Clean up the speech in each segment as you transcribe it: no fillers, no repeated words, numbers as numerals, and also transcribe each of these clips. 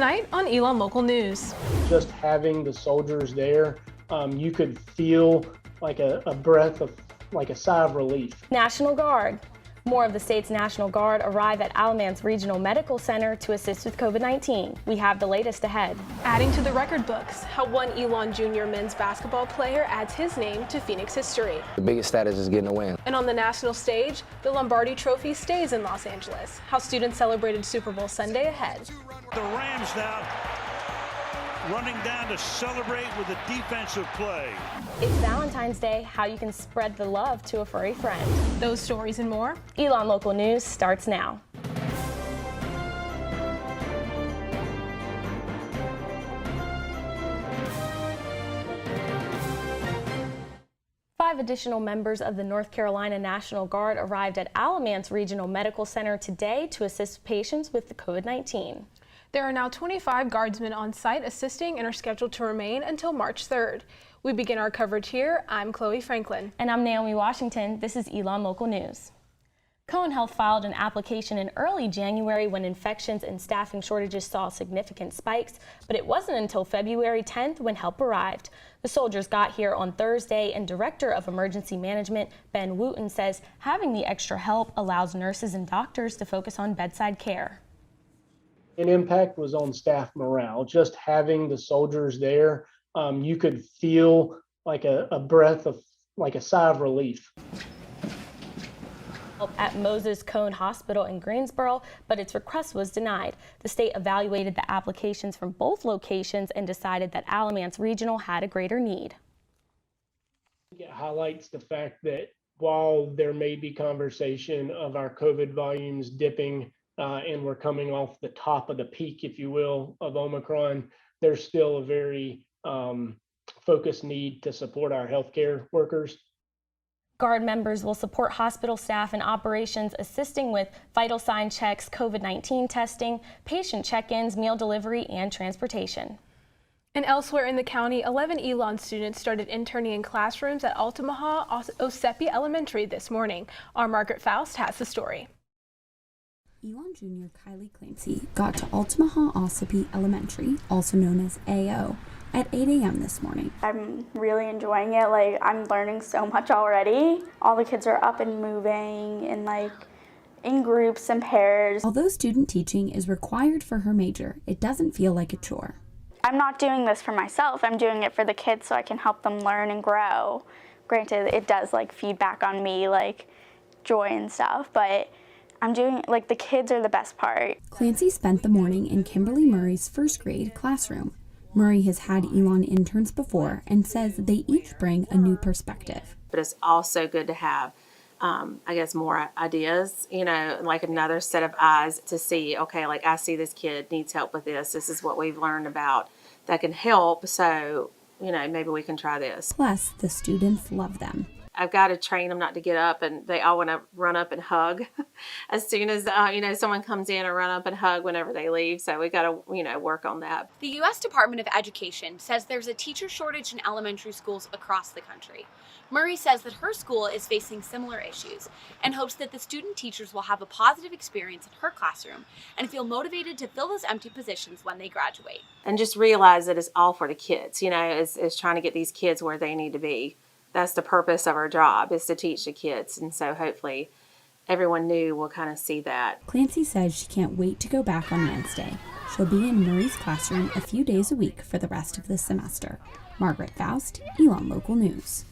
tonight on Elon Local News. Just having the soldiers there, you could feel like a breath of, like a sigh of relief. National Guard. More of the state's National Guard arrive at Alamance Regional Medical Center to assist with COVID-19. We have the latest ahead. Adding to the record books, how one Elon Jr. men's basketball player adds his name to Phoenix history. The biggest status is getting a win. And on the national stage, the Lombardi Trophy stays in Los Angeles. How students celebrated Super Bowl Sunday ahead. The Rams now running down to celebrate with a defensive play. It's Valentine's Day, how you can spread the love to a furry friend. Those stories and more. Elon Local News starts now. Five additional members of the North Carolina National Guard arrived at Alamance Regional Medical Center today to assist patients with the COVID-19. There are now 25 guardsmen on site assisting and are scheduled to remain until March 3rd. We begin our coverage here. I'm Chloe Franklin. And I'm Naomi Washington. This is Elon Local News. Cone Health filed an application in early January when infections and staffing shortages saw significant spikes, but it wasn't until February 10th when help arrived. The soldiers got here on Thursday, and Director of Emergency Management Ben Wooten says having the extra help allows nurses and doctors to focus on bedside care. An impact was on staff morale. Just having the soldiers there, you could feel like a breath of, like a sigh of relief. At Moses Cone Hospital in Greensboro, but its request was denied. The state evaluated the applications from both locations and decided that Alamance Regional had a greater need. It highlights the fact that while there may be conversation of our COVID volumes dipping, and we're coming off the top of the peak, if you will, of Omicron, there's still a very focused need to support our healthcare workers. Guard members will support hospital staff and operations, assisting with vital sign checks, COVID-19 testing, patient check-ins, meal delivery, and transportation. And elsewhere in the county, 11 Elon students started interning in classrooms at Altamaha Osepi Elementary this morning. Our Margaret Faust has the story. Elon Jr. Kylie Clancy got to Altamaha Ossipee Elementary, also known as AO, at 8 a.m. this morning. I'm really enjoying it. Like, I'm learning so much already. All the kids are up and moving and in groups and pairs. Although student teaching is required for her major, it doesn't feel like a chore. I'm not doing this for myself. I'm doing it for the kids so I can help them learn and grow. Granted, it does feedback on me, joy and stuff, but I'm doing, the kids are the best part. Clancy spent the morning in Kimberly Murray's first grade classroom. Murray has had Elon interns before and says they each bring a new perspective. But it's also good to have, more ideas, another set of eyes to see, okay, I see this kid needs help with this. This is what we've learned about that can help. So, maybe we can try this. Plus, the students love them. I've got to train them not to get up, and they all want to run up and hug as soon as, someone comes in, or run up and hug whenever they leave. So we got to, work on that. The U.S. Department of Education says there's a teacher shortage in elementary schools across the country. Murray says that her school is facing similar issues and hopes that the student teachers will have a positive experience in her classroom and feel motivated to fill those empty positions when they graduate. And just realize that it's all for the kids, is trying to get these kids where they need to be. That's the purpose of our job, is to teach the kids. And so hopefully everyone new will kind of see that. Clancy says she can't wait to go back on Wednesday. She'll be in Murray's classroom a few days a week for the rest of the semester. Margaret Faust, Elon Local News.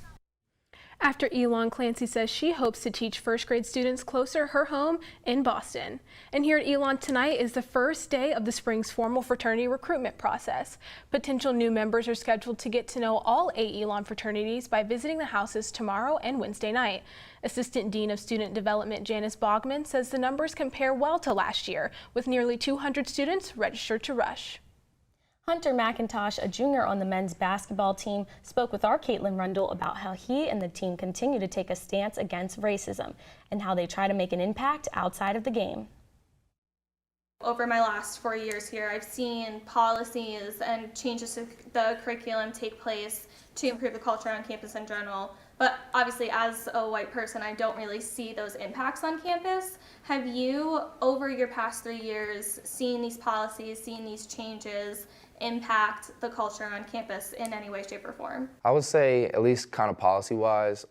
After Elon, Clancy says she hopes to teach first grade students closer to her home in Boston. And here at Elon tonight is the first day of the spring's formal fraternity recruitment process. Potential new members are scheduled to get to know all 8 Elon fraternities by visiting the houses tomorrow and Wednesday night. Assistant Dean of Student Development Janice Bogman says the numbers compare well to last year, with nearly 200 students registered to rush. Hunter McIntosh, a junior on the men's basketball team, spoke with our Caitlin Rundle about how he and the team continue to take a stance against racism and how they try to make an impact outside of the game. Over my last 4 years here, I've seen policies and changes to the curriculum take place to improve the culture on campus in general. But obviously, as a white person, I don't really see those impacts on campus. Have you, over your past 3 years, seen these policies, seen these changes impact the culture on campus in any way, shape, or form? I would say at least kind of policy-wise,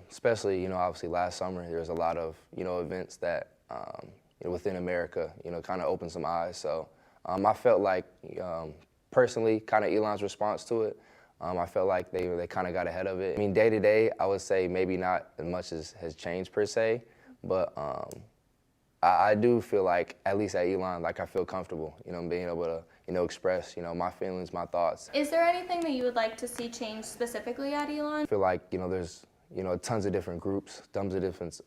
especially, obviously last summer, there was a lot of, events that, within America, kind of opened some eyes. So I felt like, personally, kind of Elon's response to it, I felt like they kind of got ahead of it. I mean, day to day, I would say maybe not as much as has changed per se, but I do feel like, at least at Elon, like I feel comfortable, being able to, express, my feelings, my thoughts. Is there anything that you would like to see change specifically at Elon? I feel like, there's, tons of different groups, tons of different,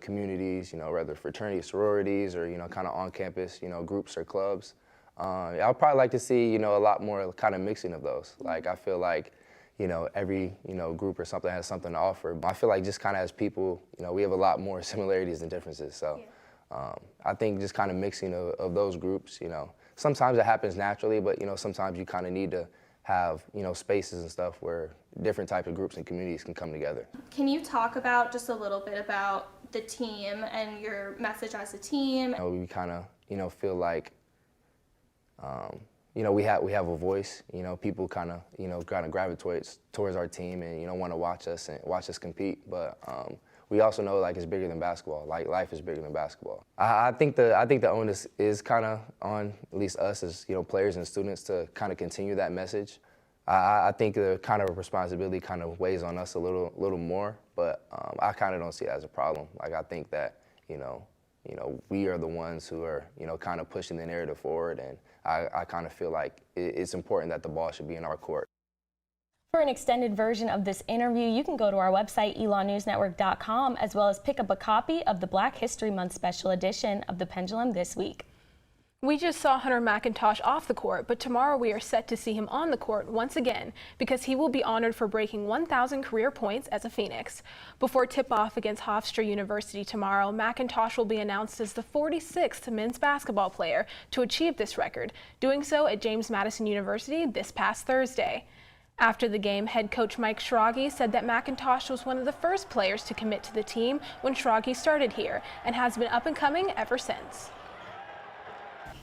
communities, whether fraternities, sororities, or, kind of on-campus, groups or clubs. I'd probably like to see, a lot more kind of mixing of those. Like, I feel like, every, group or something has something to offer. I feel like just kind of as people, we have a lot more similarities than differences. So I think just kind of mixing of those groups, sometimes it happens naturally, but, sometimes you kind of need to have, spaces and stuff where different types of groups and communities can come together. Can you talk about just a little bit about the team and your message as a team? We kind of, feel like, we have a voice. People kind of gravitate towards our team and want to watch us compete. But we also know like it's bigger than basketball. Like life is bigger than basketball. I think the onus is kind of on at least us as players and students to kind of continue that message. I think the kind of responsibility kind of weighs on us a little more. But I kind of don't see it as a problem. Like I think that we are the ones who are kind of pushing the narrative forward, and I kind of feel like it's important that the ball should be in our court. For an extended version of this interview, you can go to our website, elonnewsnetwork.com, as well as pick up a copy of the Black History Month special edition of The Pendulum this week. We just saw Hunter McIntosh off the court, but tomorrow we are set to see him on the court once again because he will be honored for breaking 1,000 career points as a Phoenix. Before tip-off against Hofstra University tomorrow, McIntosh will be announced as the 46th men's basketball player to achieve this record, doing so at James Madison University this past Thursday. After the game, head coach Mike Schrage said that McIntosh was one of the first players to commit to the team when Schrage started here and has been up and coming ever since.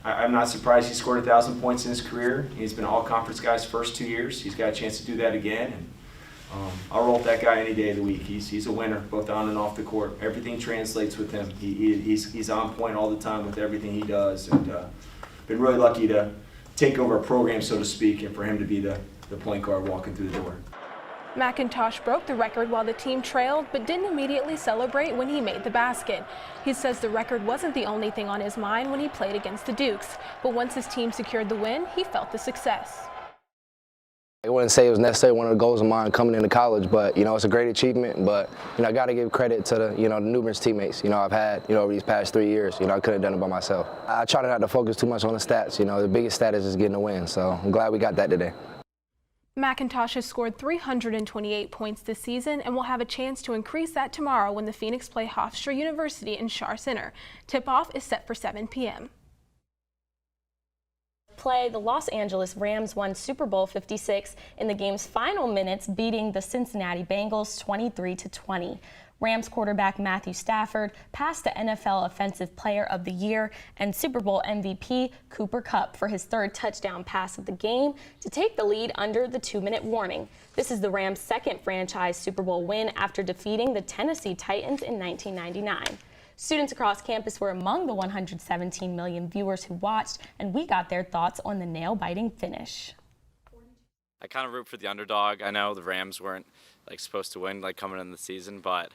I'm not surprised he scored 1,000 points in his career. He's been all-conference guy's first 2 years. He's got a chance to do that again. And, I'll roll with that guy any day of the week. He's a winner, both on and off the court. Everything translates with him. He's on point all the time with everything he does. And been really lucky to take over a program, so to speak, and for him to be the point guard walking through the door. McIntosh broke the record while the team trailed, but didn't immediately celebrate when he made the basket. He says the record wasn't the only thing on his mind when he played against the Dukes, but once his team secured the win, he felt the success. I wouldn't say it was necessarily one of the goals of mine coming into college, but it's a great achievement. But I got to give credit to the the numerous teammates I've had over these past 3 years. I couldn't have done it by myself. I try not to focus too much on the stats. The biggest stat is just getting a win. So I'm glad we got that today. McIntosh has scored 328 points this season and will have a chance to increase that tomorrow when the Phoenix play Hofstra University in Schar Center. Tip-off is set for 7 p.m. Play, the Los Angeles Rams won Super Bowl 56 in the game's final minutes, beating the Cincinnati Bengals 23-20. Rams quarterback Matthew Stafford passed the NFL Offensive Player of the Year and Super Bowl MVP Cooper Kupp for his third touchdown pass of the game to take the lead under the 2-minute warning. This is the Rams' second franchise Super Bowl win after defeating the Tennessee Titans in 1999. Students across campus were among the 117 million viewers who watched, and we got their thoughts on the nail-biting finish. I kind of root for the underdog. I know the Rams weren't supposed to win coming in the season, but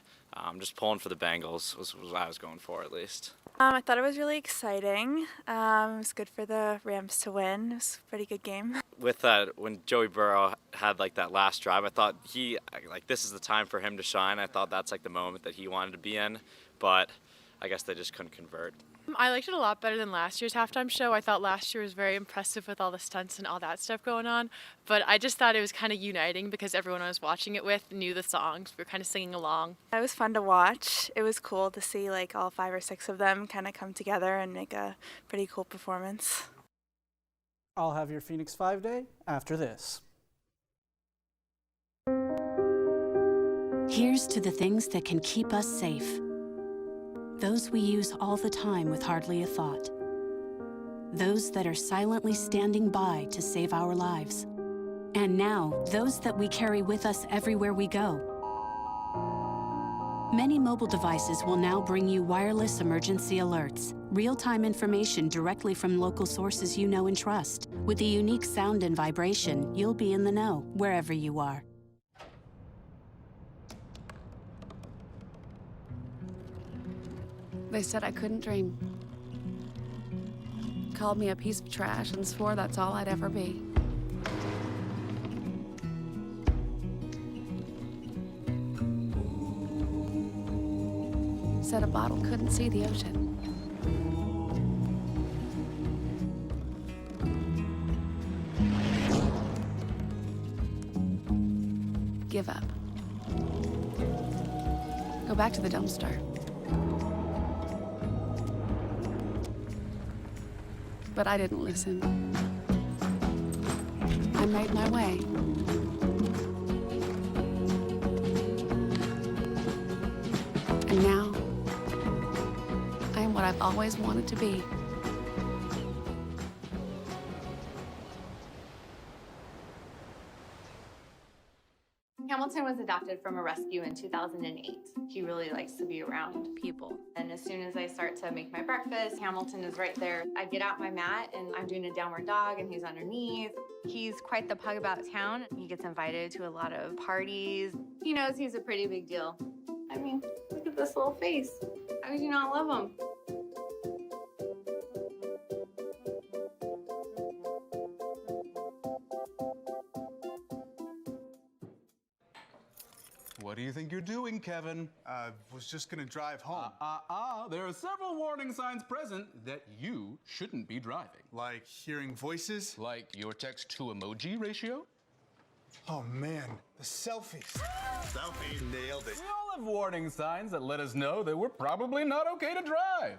just pulling for the Bengals was what I was going for at least. I thought it was really exciting. It was good for the Rams to win. It was a pretty good game. With when Joey Burrow had that last drive, I thought this is the time for him to shine. I thought that's the moment that he wanted to be in, but I guess they just couldn't convert. I liked it a lot better than last year's halftime show. I thought last year was very impressive with all the stunts and all that stuff going on, but I just thought it was kind of uniting because everyone I was watching it with knew the songs. We were kind of singing along. It was fun to watch. It was cool to see like all 5 or 6 of them kind of come together and make a pretty cool performance. I'll have your Phoenix 5 Day after this. Here's to the things that can keep us safe. Those we use all the time with hardly a thought. Those that are silently standing by to save our lives. And now, those that we carry with us everywhere we go. Many mobile devices will now bring you wireless emergency alerts, real-time information directly from local sources you know and trust. With the unique sound and vibration, you'll be in the know wherever you are. They said I couldn't dream. Called me a piece of trash and swore that's all I'd ever be. Said a bottle couldn't see the ocean. Give up. Go back to the dumpster. But I didn't listen. I made my way. And now, I am what I've always wanted to be. Hamilton was adopted from a rescue in 2008. He really likes to be around people. And as soon as I start to make my breakfast, Hamilton is right there. I get out my mat and I'm doing a downward dog and he's underneath. He's quite the pug about town. He gets invited to a lot of parties. He knows he's a pretty big deal. I mean, look at this little face. How could you not love him? What do you think you're doing, Kevin? Was just gonna drive home. There are several warning signs present that you shouldn't be driving. Like hearing voices? Like your text-to-emoji ratio? Oh man, the selfies. Selfie, nailed it. We all have warning signs that let us know that we're probably not okay to drive.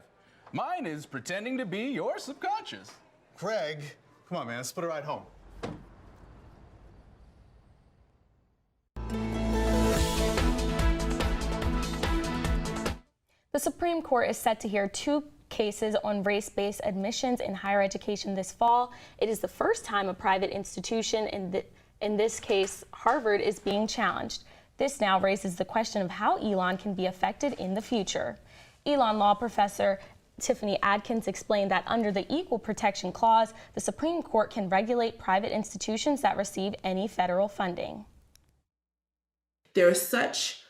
Mine is pretending to be your subconscious. Craig, come on man, let's split a ride home. The Supreme Court is set to hear 2 cases on race-based admissions in higher education this fall. It is the first time a private institution, in this case Harvard, is being challenged. This now raises the question of how Elon can be affected in the future. Elon law professor Tiffany Adkins explained that under the Equal Protection Clause, the Supreme Court can regulate private institutions that receive any federal funding. There is such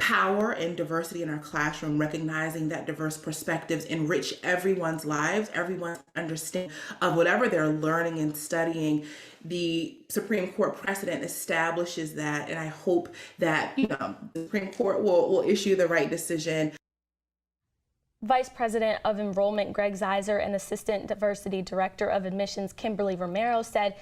power and diversity in our classroom, recognizing that diverse perspectives enrich everyone's lives, everyone's understanding of whatever they're learning and studying. The Supreme Court precedent establishes that, and I hope that the Supreme Court will issue the right decision. Vice President of Enrollment Greg Zeiser and Assistant Diversity Director of Admissions Kimberly Romero said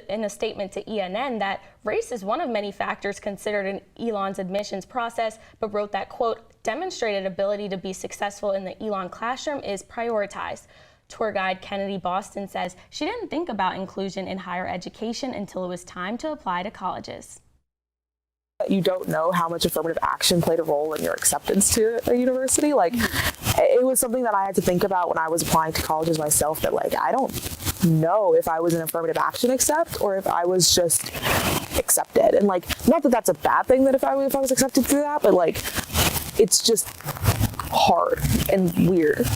in a statement to ENN that race is one of many factors considered in Elon's admissions process, but wrote that, quote, demonstrated ability to be successful in the Elon classroom is prioritized. Tour guide Kennedy Boston says she didn't think about inclusion in higher education until it was time to apply to colleges. You don't know how much affirmative action played a role in your acceptance to a university. Like, it was something that I had to think about when I was applying to colleges myself, that like, I don't know if I was an affirmative action accept or if I was just accepted. And like, not that that's a bad thing that if I was accepted through that, but like, it's just hard and weird.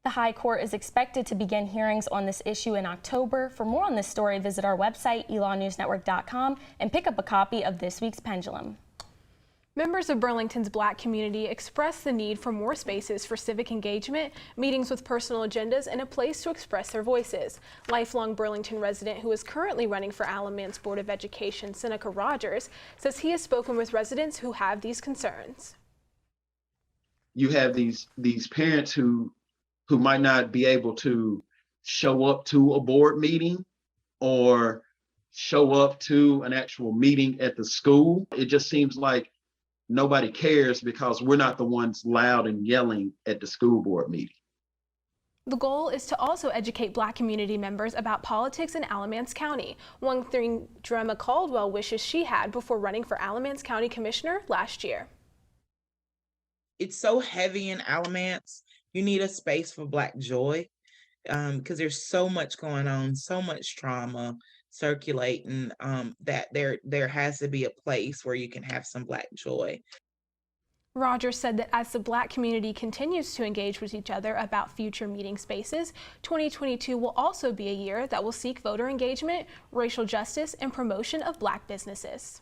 The High Court is expected to begin hearings on this issue in October. For more on this story, visit our website, elonnewsnetwork.com, and pick up a copy of this week's Pendulum. Members of Burlington's Black community expressed the need for more spaces for civic engagement, meetings with personal agendas, and a place to express their voices. Lifelong Burlington resident who is currently running for Alamance Board of Education, Seneca Rogers, says he has spoken with residents who have these concerns. You have these parents who who might not be able to show up to a board meeting or show up to an actual meeting at the school. It just seems like nobody cares because we're not the ones loud and yelling at the school board meeting. The goal is to also educate Black community members about politics in Alamance County, one thing Drema Caldwell wishes she had before running for Alamance County Commissioner last year. It's so heavy in Alamance. You need a space for Black joy because there's so much going on, so much trauma circulating that there has to be a place where you can have some Black joy. Rogers said that as the Black community continues to engage with each other about future meeting spaces, 2022 will also be a year that will seek voter engagement, racial justice, and promotion of Black businesses.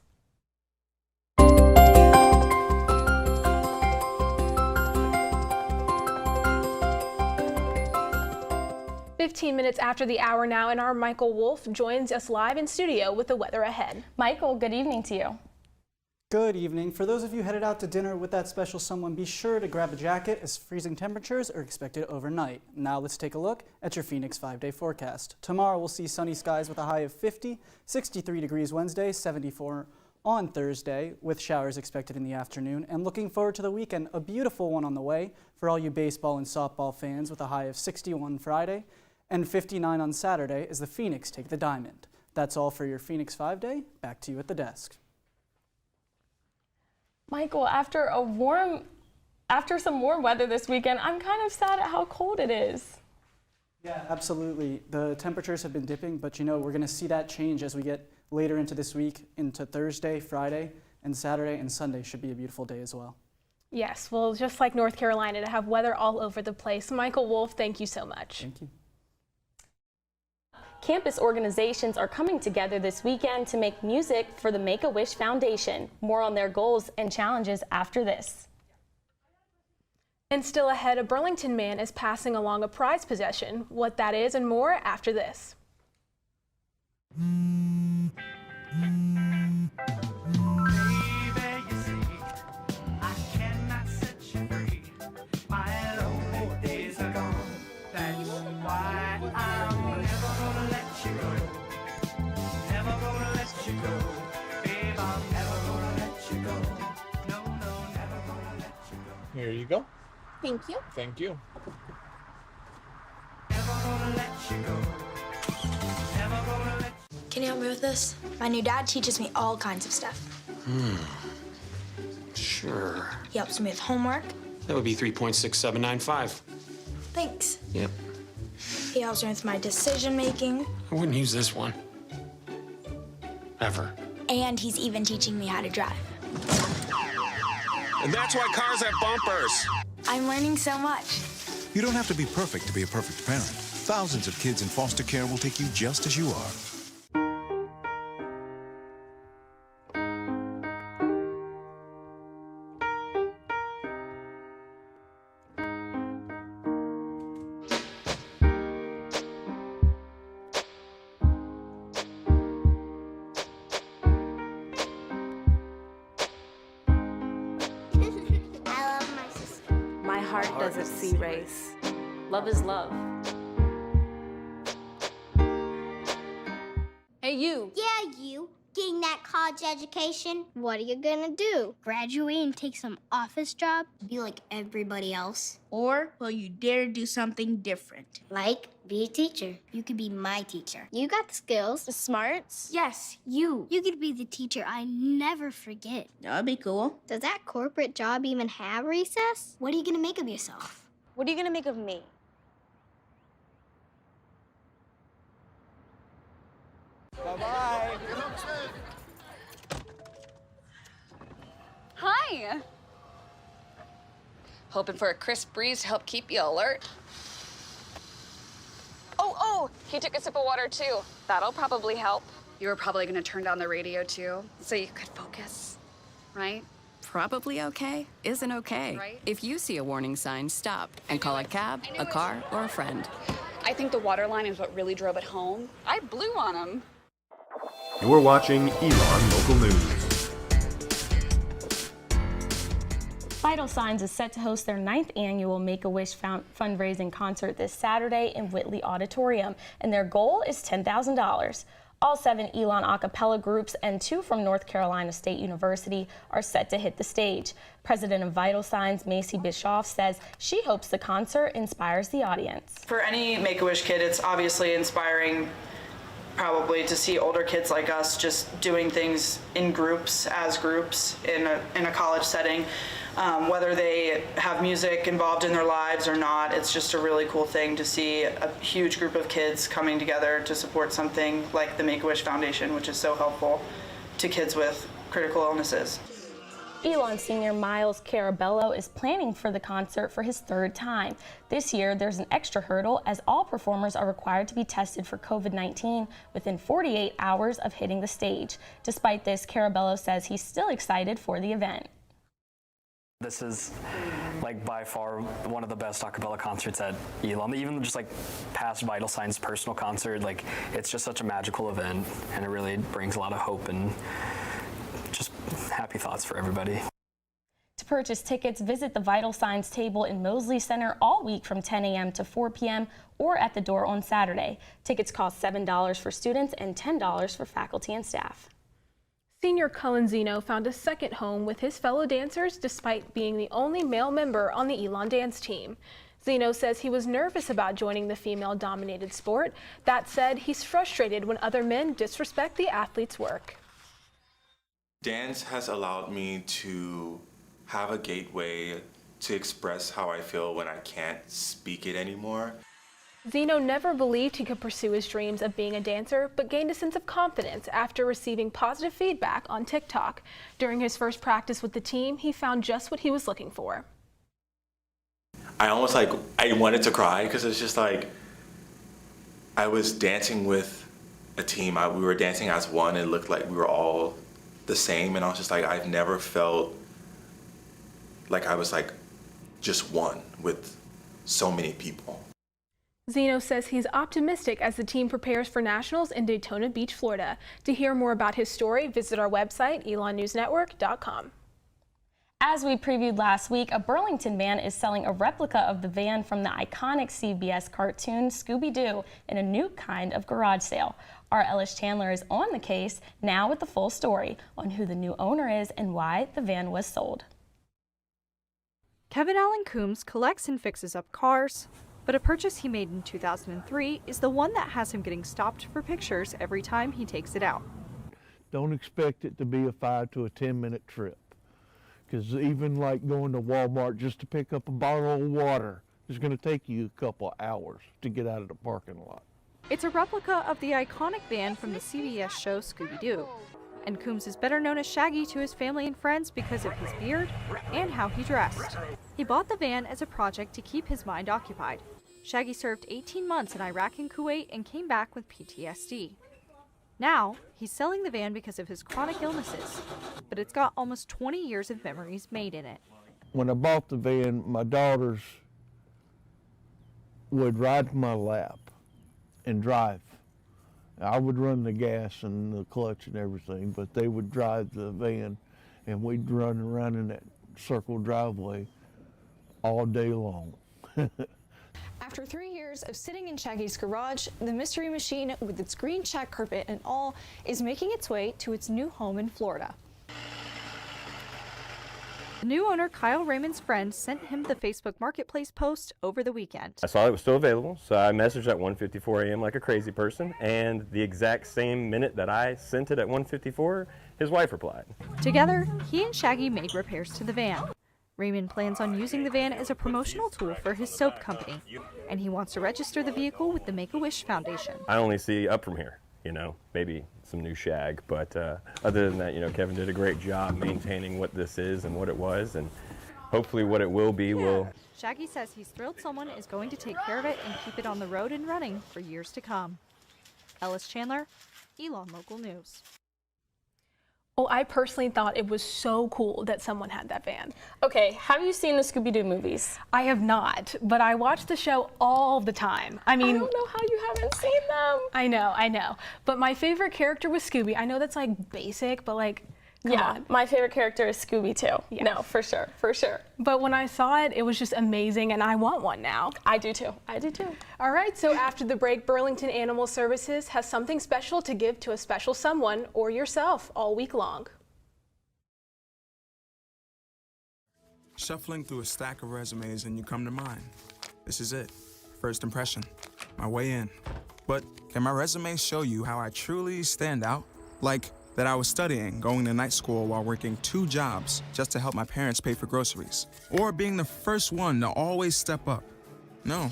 15 minutes after the hour now, and our Michael Wolf joins us live in studio with the weather ahead. Michael, good evening to you. Good evening. For those of you headed out to dinner with that special someone, be sure to grab a jacket as freezing temperatures are expected overnight. Now let's take a look at your Phoenix 5-day forecast. Tomorrow we'll see sunny skies with a high of 50, 63 degrees Wednesday, 74 on Thursday, with showers expected in the afternoon. And looking forward to the weekend, a beautiful one on the way for all you baseball and softball fans, with a high of 61 Friday and 59 on Saturday as the Phoenix take the diamond. That's all for your Phoenix 5-day. Back to you at the desk. Michael, after some warm weather this weekend, I'm kind of sad at how cold it is. Yeah, absolutely. The temperatures have been dipping, but you know, we're going to see that change as we get later into this week, into Thursday, Friday, and Saturday and Sunday should be a beautiful day as well. Yes, well, just like North Carolina, to have weather all over the place. Michael Wolf, thank you so much. Thank you. Campus organizations are coming together this weekend to make music for the Make-A-Wish Foundation. More on their goals and challenges after this. And still ahead, a Burlington man is passing along a prized possession. What that is and more after this. Here you go. Thank you. Thank you. Can you help me with this? My new dad teaches me all kinds of stuff. Sure. He helps me with homework. That would be 3.6795. Thanks. Yep. He helps me with my decision making. I wouldn't use this one. Ever. And he's even teaching me how to drive. And that's why cars have bumpers. I'm learning so much. You don't have to be perfect to be a perfect parent. Thousands of kids in foster care will take you just as you are. Doesn't see race. Love is love. Hey, you. Yeah, you. Getting that college education, what are you gonna do? Graduate and take some office job? Be like everybody else? Or will you dare do something different? Like, be a teacher. You could be my teacher. You got the skills. The smarts? Yes, you. You could be the teacher I never forget. That'd be cool. Does that corporate job even have recess? What are you gonna make of yourself? What are you gonna make of me? Bye-bye. Hi. Hoping for a crisp breeze to help keep you alert. Oh, he took a sip of water too. That'll probably help. You were probably gonna turn down the radio too, so you could focus, right? Probably okay isn't okay. Right. If you see a warning sign, stop and call a cab, a car, or a friend. I think the water line is what really drove it home. I blew on him. You're watching Elon Local News. By Vital Signs is set to host their 9th annual Make-A-Wish fundraising concert this Saturday in Whitley Auditorium, and their goal is $10,000. All 7 Elon a cappella groups and 2 from North Carolina State University are set to hit the stage. President of Vital Signs, Macy Bischoff, says she hopes the concert inspires the audience. For any Make-A-Wish kid, it's obviously inspiring probably to see older kids like us just doing things in groups, as groups, in a college setting. Whether they have music involved in their lives or not, it's just a really cool thing to see a huge group of kids coming together to support something like the Make-A-Wish Foundation, which is so helpful to kids with critical illnesses. Elon senior Miles Carabello is planning for the concert for his 3rd time. This year, there's an extra hurdle as all performers are required to be tested for COVID-19 within 48 hours of hitting the stage. Despite this, Carabello says he's still excited for the event. This is like by far one of the best a cappella concerts at Elon. Even just like past Vital Signs personal concert, like it's just such a magical event, and it really brings a lot of hope and just happy thoughts for everybody. To purchase tickets, visit the Vital Signs table in Mosley Center all week from 10 a.m. to 4 p.m. or at the door on Saturday. Tickets cost $7 for students and $10 for faculty and staff. Senior Cullen Zeno found a second home with his fellow dancers despite being the only male member on the Elon dance team. Zeno says he was nervous about joining the female-dominated sport. That said, he's frustrated when other men disrespect the athlete's work. Dance has allowed me to have a gateway to express how I feel when I can't speak it anymore. Zeno never believed he could pursue his dreams of being a dancer, but gained a sense of confidence after receiving positive feedback on TikTok. During his first practice with the team, he found just what he was looking for. I wanted to cry because it's just like, I was dancing with a team. We were dancing as one. It looked like we were all the same, and I was just like, I've never felt like I was like just one with so many people. Zeno says he's optimistic as the team prepares for nationals in Daytona Beach, Florida. To hear more about his story, visit our website, elonnewsnetwork.com. As we previewed last week, a Burlington man is selling a replica of the van from the iconic CBS cartoon ScoobyDoo in a new kind of garage sale. Our Ellis Chandler is on the case now with the full story on who the new owner is and why the van was sold. Kevin Allen Coombs collects and fixes up cars, but a purchase he made in 2003 is the one that has him getting stopped for pictures every time he takes it out. Don't expect it to be a 5 to 10 minute trip, because even like going to Walmart just to pick up a bottle of water is going to take you a couple hours to get out of the parking lot. It's a replica of the iconic van from the CBS show ScoobyDoo, and Coombs is better known as Shaggy to his family and friends because of his beard and how he dressed. He bought the van as a project to keep his mind occupied. Shaggy served 18 months in Iraq and Kuwait and came back with PTSD. Now, he's selling the van because of his chronic illnesses, but it's got almost 20 years of memories made in it. When I bought the van, my daughters would ride my lap and drive. I would run the gas and the clutch and everything, but they would drive the van, and we'd run around in that circle driveway all day long. After 3 years of sitting in Shaggy's garage, the mystery machine with its green check carpet and all is making its way to its new home in Florida. The new owner, Kyle Raymond's friend, sent him the Facebook Marketplace post over the weekend. I saw it was still available, so I messaged at 1:54 a.m. like a crazy person, and the exact same minute that I sent it at 1:54, his wife replied. Together, he and Shaggy made repairs to the van. Raymond plans on using the van as a promotional tool for his soap company, and he wants to register the vehicle with the Make-A-Wish Foundation. I only see up from here, maybe some new shag, but other than that, Kevin did a great job maintaining what this is and what it was, and hopefully what it will be will. Shaggy says he's thrilled someone is going to take care of it and keep it on the road and running for years to come. Ellis Chandler, Elon Local News. Oh, I personally thought it was so cool that someone had that van. Okay, have you seen the Scooby-Doo movies? I have not, but I watch the show all the time. I mean, I don't know how you haven't seen them. I know. But my favorite character was Scooby. I know that's like basic, but like Yeah, my favorite character is ScoobyDoo. Yes. No, for sure, for sure. But when I saw it, it was just amazing, and I want one now. I do too. I do too. All right, so after the break, Burlington Animal Services has something special to give to a special someone or yourself all week long. Shuffling through a stack of resumes and you come to mind. This is it. First impression. My way in. But can my resume show you how I truly stand out? Like that I was studying, going to night school while working 2 jobs just to help my parents pay for groceries. Or being the first one to always step up. No,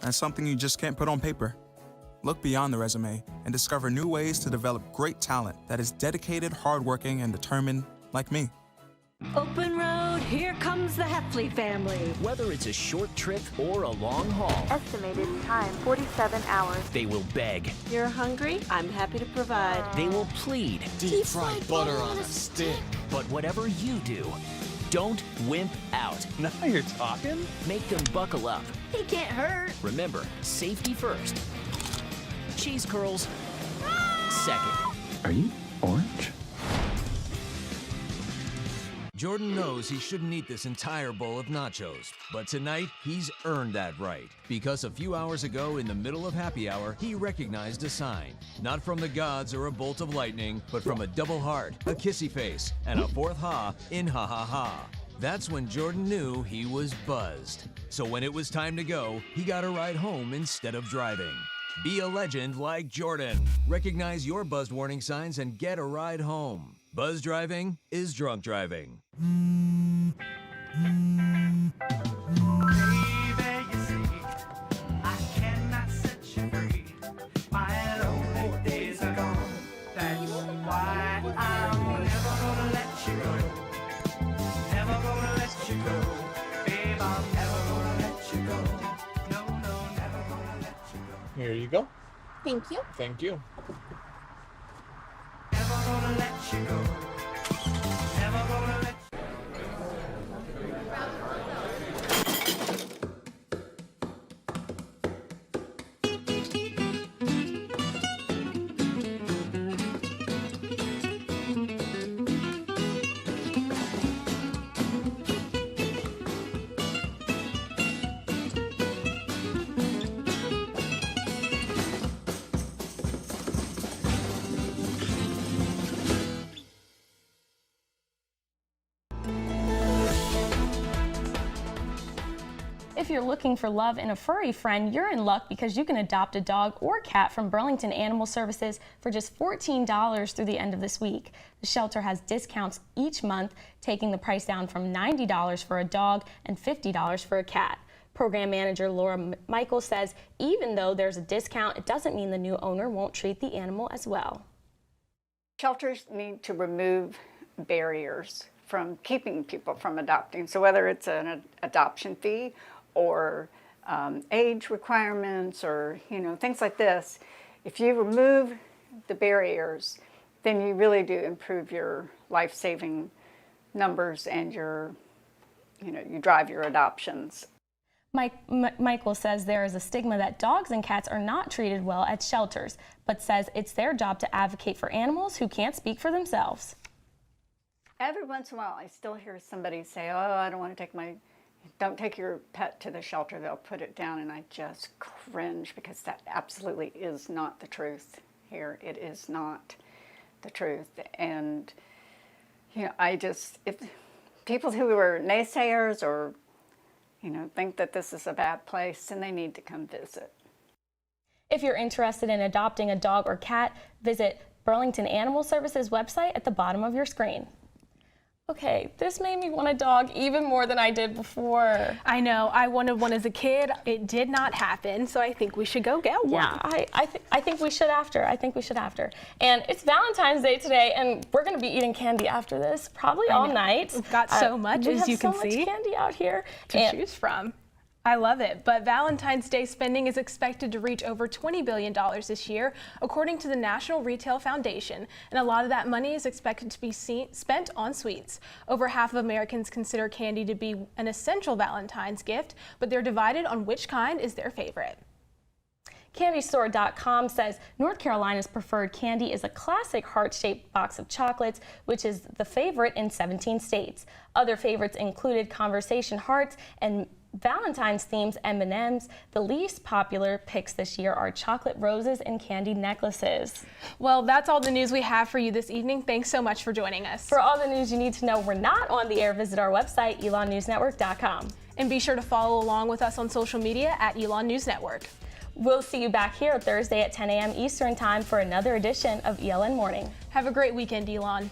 that's something you just can't put on paper. Look beyond the resume and discover new ways to develop great talent that is dedicated, hardworking, and determined like me. Open road, here comes the Heffley family. Whether it's a short trip or a long haul. Estimated time, 47 hours. They will beg. You're hungry? I'm happy to provide. They will plead. Deep fried butter on a stick. But whatever you do, don't wimp out. Now you're talking. Make them buckle up. He can't hurt. Remember, safety first. Cheese curls second. Are you orange? Jordan knows he shouldn't eat this entire bowl of nachos, but tonight he's earned that right. Because a few hours ago in the middle of happy hour, he recognized a sign. Not from the gods or a bolt of lightning, but from a double heart, a kissy face, and a 4th ha in ha ha ha. That's when Jordan knew he was buzzed. So when it was time to go, he got a ride home instead of driving. Be a legend like Jordan. Recognize your buzzed warning signs and get a ride home. Buzz driving is drunk driving. Here you go. Thank you. Thank you. If you're looking for love and a furry friend, you're in luck because you can adopt a dog or cat from Burlington Animal Services for just $14 through the end of this week. The shelter has discounts each month, taking the price down from $90 for a dog and $50 for a cat. Program manager Laura Michael says even though there's a discount, it doesn't mean the new owner won't treat the animal as well. Shelters need to remove barriers from keeping people from adopting. So whether it's an adoption fee or age requirements or things like this, if you remove the barriers, then you really do improve your life-saving numbers and you drive your adoptions. Michael says there is a stigma that dogs and cats are not treated well at shelters, but says it's their job to advocate for animals who can't speak for themselves. Every once in a while, I still hear somebody say, "Oh, I don't want to don't take your pet to the shelter, they'll put it down," and I just cringe because that absolutely is not the truth here. It is not the truth. And, if people who are naysayers or, think that this is a bad place, then they need to come visit. If you're interested in adopting a dog or cat, visit Burlington Animal Services website at the bottom of your screen. Okay, this made me want a dog even more than I did before. I know, I wanted one as a kid. It did not happen, so I think we should go get one. Yeah, I think we should after. I think we should after. And it's Valentine's Day today, and we're going to be eating candy after this, probably all night. We've got so much, as you can see. We have so much candy out here to choose from. I love it, but Valentine's Day spending is expected to reach over $20 billion this year, according to the National Retail Foundation, and a lot of that money is expected to be spent on sweets. Over half of Americans consider candy to be an essential Valentine's gift, but they're divided on which kind is their favorite. CandyStore.com says North Carolina's preferred candy is a classic heart-shaped box of chocolates, which is the favorite in 17 states. Other favorites included Conversation Hearts and Valentine's themes M&Ms. The least popular picks this year are chocolate roses and candy necklaces. Well, that's all the news we have for you this evening. Thanks so much for joining us. For all the news you need to know we're not on the air, visit our website, elonnewsnetwork.com. And be sure to follow along with us on social media at Elon News Network. We'll see you back here Thursday at 10 a.m. Eastern Time for another edition of ELN Morning. Have a great weekend, Elon.